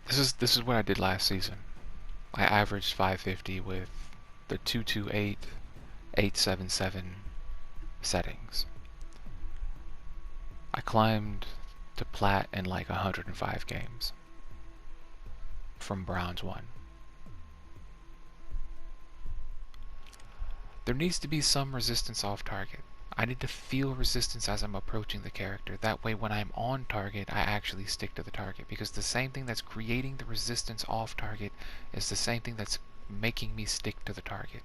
This is what I did last season. I averaged 550 with the 228, 877 settings. I climbed to plat in like 105 games from bronze 1. There needs to be some resistance off target. I need to feel resistance as I'm approaching the character. That way when I'm on target, I actually stick to the target. Because the same thing that's creating the resistance off target is the same thing that's making me stick to the target.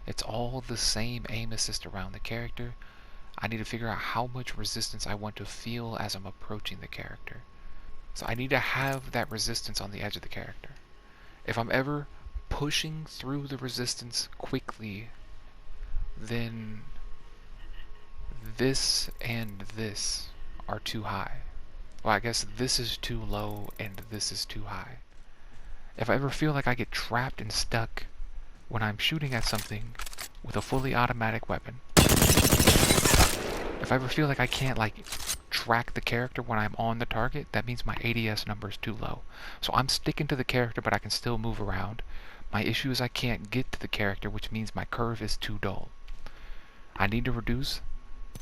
It's all the same aim assist around the character. I need to figure out how much resistance I want to feel as I'm approaching the character. So I need to have that resistance on the edge of the character. If I'm ever pushing through the resistance quickly, then this and this are too high. Well, I guess this is too low and this is too high. If I ever feel like I get trapped and stuck when I'm shooting at something with a fully automatic weapon, if I ever feel like I can't track the character when I'm on the target, that means my ADS number is too low. So I'm sticking to the character, but I can still move around. My issue is I can't get to the character, which means my curve is too dull. I need to reduce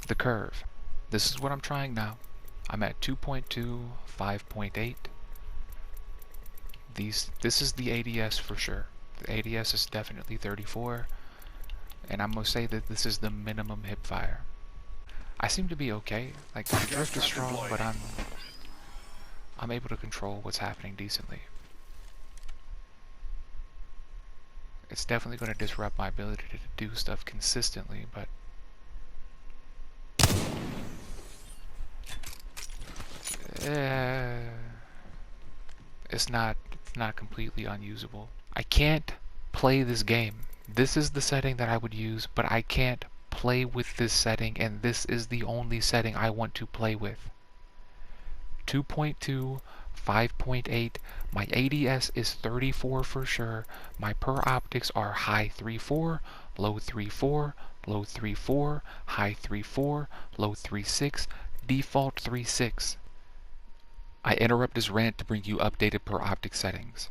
the curve. This is what I'm trying now. I'm at 2.2, 5.8. This is the ADS for sure. The ADS is definitely 34, and I'm gonna say that this is the minimum hip fire. I seem to be okay. Like the drift is strong, but I'm able to control what's happening decently. It's definitely going to disrupt my ability to do stuff consistently, but it's not completely unusable. I can't play this game. This is the setting that I would use, but I can't play with this setting, and this is the only setting I want to play with. 2.2, 5.8, my ADS is 34 for sure. My per optics are high 3.4, low 3.4, low 3.4, high 3.4, low 3.6, default 3.6. I interrupt this rant to bring you updated per optic settings.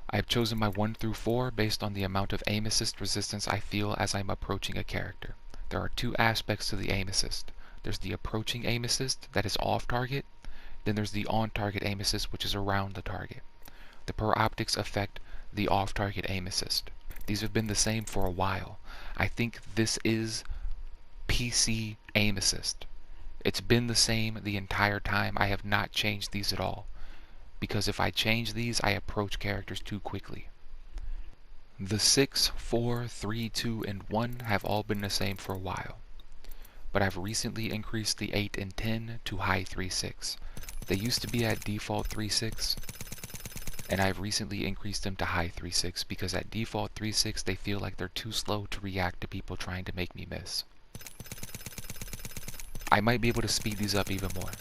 I have chosen my 1 through 4 based on the amount of aim assist resistance I feel as I'm approaching a character. There are two aspects to the aim assist. There's the approaching aim assist that is off target, then there's the on target aim assist which is around the target. The per optics affect the off target aim assist. These have been the same for a while. I think this is PC aim assist. It's been the same the entire time. I have not changed these at all, because if I change these, I approach characters too quickly. The 6, 4, 3, 2, and 1 have all been the same for a while, but I've recently increased the 8 and 10 to high 3.6. They used to be at default 3.6, and I've recently increased them to high 3.6 because at default 3.6 they feel like they're too slow to react to people trying to make me miss. I might be able to speed these up even more.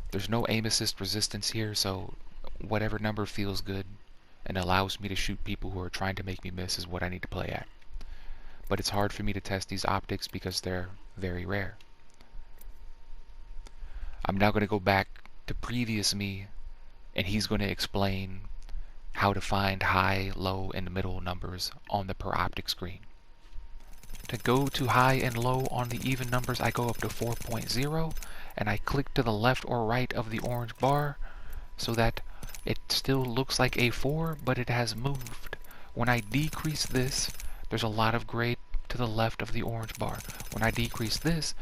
There's no aim assist resistance here, so whatever number feels good and allows me to shoot people who are trying to make me miss is what I need to play at. But it's hard for me to test these optics because they're very rare. I'm now going to go back to previous me, and he's going to explain how to find high, low, and middle numbers on the per optic screen. To go to high and low on the even numbers, I go up to 4.0, and I click to the left or right of the orange bar so that it still looks like a 4, but it has moved. When I decrease this, there's a lot of gray to the left of the orange bar. When I decrease this,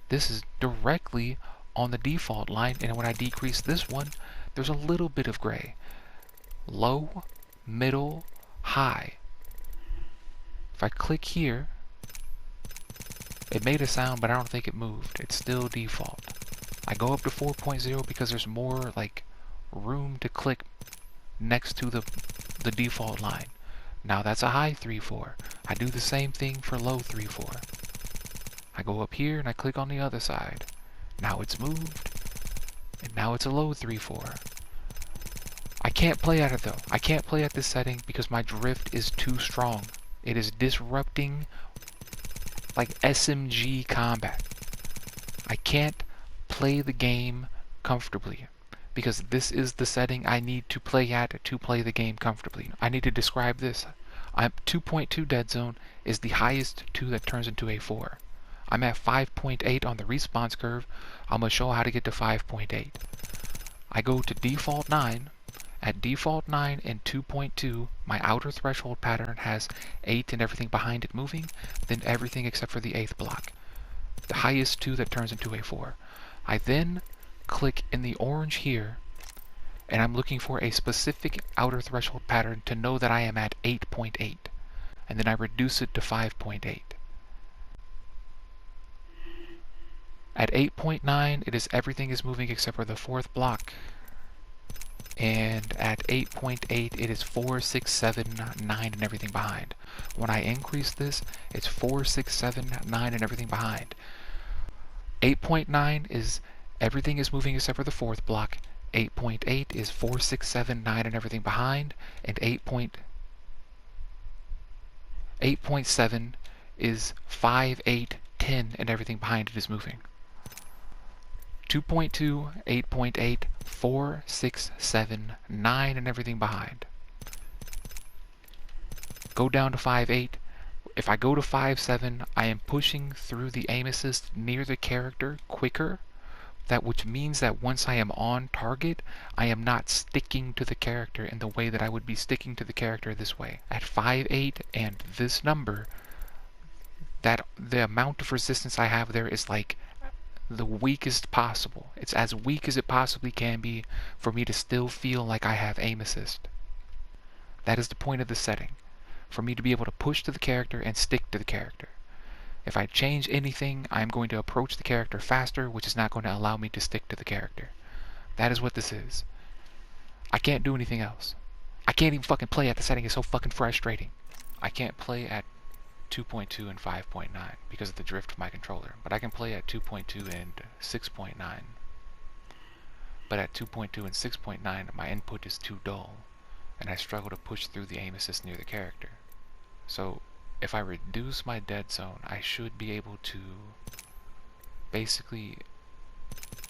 this is directly on the default line, and when I decrease this one, there's a little bit of gray. Low, middle, high. If I click here, it made a sound, but I don't think it moved. It's still default. I go up to 4.0 because there's more room to click next to the default line. Now that's a high 3.4. I do the same thing for low 3.4. I go up here and I click on the other side. Now it's moved, and now it's a low 3.4. I can't play at it though. I can't play at this setting because my drift is too strong. It is disrupting like SMG combat. I can't play the game comfortably. because this is the setting I need to play at to play the game comfortably. I need to describe this. 2.2 dead zone is the highest 2 that turns into a 4. I'm at 5.8 on the response curve. I'm going to show how to get to 5.8. I go to default 9. At default 9 and 2.2, my outer threshold pattern has 8 and everything behind it moving, then everything except for the 8th block. The highest 2 that turns into a 4. I then click in the orange here, and I'm looking for a specific outer threshold pattern to know that I am at 8.8. And then I reduce it to 5.8. At 8.9, it is everything is moving except for the 4th block. And at 8.8, it is 4, 6, 7, 9, and everything behind. When I increase this, it's 4, 6, 7, 9, and everything behind. 8.9 is everything is moving except for the 4th block. 8.8 is 4, 6, 7, 9, and everything behind. And 8.7 is 5, 8, 10, and everything behind it is moving. 2.2, 8.8, 4, 6, 7, 9, and everything behind. Go down to 5.8. If I go to 5.7, I am pushing through the aim assist near the character quicker, which means that once I am on target, I am not sticking to the character in the way that I would be sticking to the character this way. At 5.8 and this number, that the amount of resistance I have there is like the weakest possible. It's as weak as it possibly can be for me to still feel like I have aim assist. That is the point of the setting, for me to be able to push to the character and stick to the character. If I change anything, I'm going to approach the character faster, which is not going to allow me to stick to the character. That is what this is. I can't do anything else. I can't even fucking play at the setting. It's so fucking frustrating. I can't play at 2.2 and 5.9 because of the drift of my controller, but I can play at 2.2 and 6.9. But at 2.2 and 6.9, my input is too dull, and I struggle to push through the aim assist near the character. So if I reduce my dead zone, I should be able to basically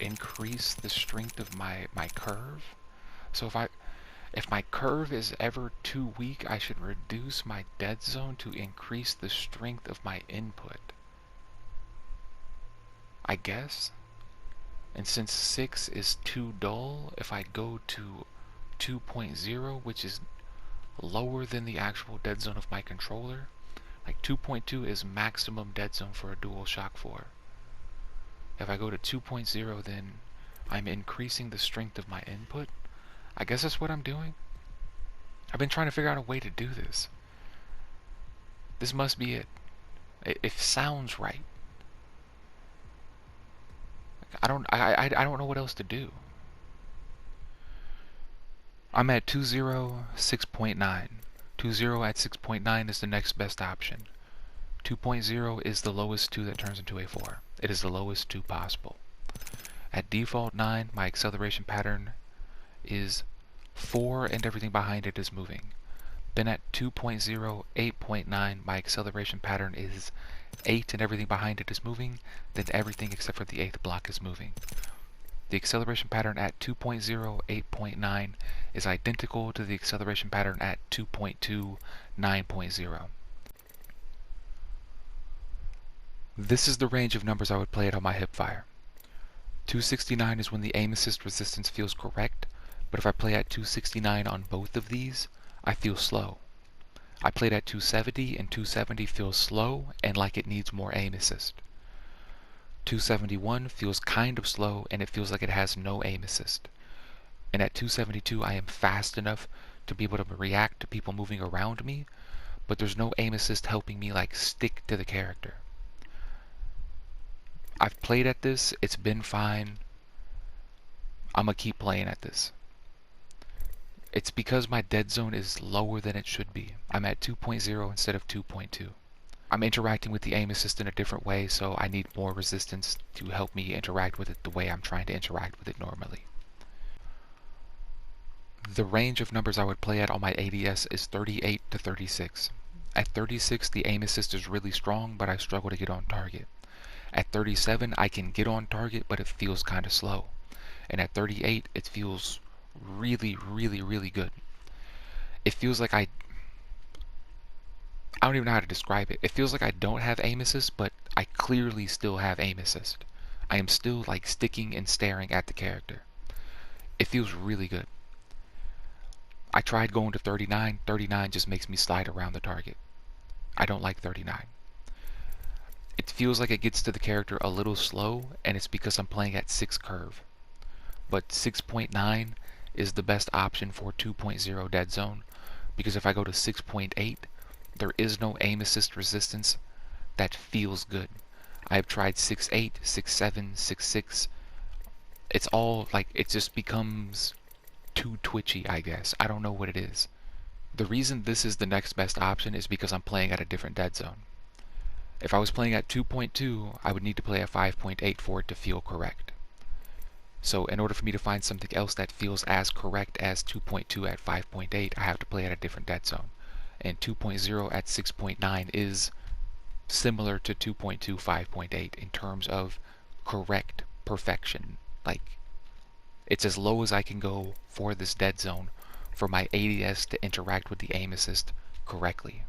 increase the strength of my curve. So if my curve is ever too weak, I should reduce my dead zone to increase the strength of my input, I guess. And since 6 is too dull, if I go to 2.0, which is lower than the actual dead zone of my controller, like 2.2 is maximum dead zone for a DualShock 4. If I go to 2.0, then I'm increasing the strength of my input. I guess that's what I'm doing. I've been trying to figure out a way to do this. This must be it. It sounds right. I don't know what else to do. I'm at 2.0, 6.9. 2.0 at 6.9 is the next best option. 2.0 is the lowest 2 that turns into a 4. It is the lowest 2 possible. At default 9, my acceleration pattern is 4 and everything behind it is moving. Then at 2.0, 8.9, my acceleration pattern is 8 and everything behind it is moving. Then everything except for the 8th block is moving. The acceleration pattern at 2.0, 8.9 is identical to the acceleration pattern at 2.2, 9.0. This is the range of numbers I would play it on my hipfire. 269 is when the aim assist resistance feels correct, but if I play at 269 on both of these, I feel slow. I played at 270 and 270 feels slow and like it needs more aim assist. 271 feels kind of slow and it feels like it has no aim assist. And at 272 I am fast enough to be able to react to people moving around me, but there's no aim assist helping me like stick to the character. I've played at this, it's been fine. I'm gonna keep playing at this. It's because my dead zone is lower than it should be. I'm at 2.0 instead of 2.2. I'm interacting with the aim assist in a different way, so I need more resistance to help me interact with it the way I'm trying to interact with it normally. The range of numbers I would play at on my ADS is 38 to 36. At 36, the aim assist is really strong, but I struggle to get on target. At 37, I can get on target, but it feels kind of slow. And at 38, it feels really, really, really good. It feels like I don't even know how to describe it. It feels like I don't have aim assist, but I clearly still have aim assist. I am still like sticking and staring at the character. It feels really good. I tried going to 39. 39 just makes me slide around the target. I don't like 39. It feels like it gets to the character a little slow, and it's because I'm playing at 6 curve. But 6.9 is the best option for 2.0 Deadzone, because if I go to 6.8, there is no aim assist resistance that feels good. I've tried 6.8, 6.7, 6.6. It's all like, it just becomes too twitchy, I guess. I don't know what it is. The reason this is the next best option is because I'm playing at a different Deadzone. If I was playing at 2.2, I would need to play at 5.8 for it to feel correct. So in order for me to find something else that feels as correct as 2.2 at 5.8, I have to play at a different Deadzone. And 2.0 at 6.9 is similar to 2.2 5.8 in terms of correct perfection. Like, it's as low as I can go for this Deadzone for my ADS to interact with the aim assist correctly.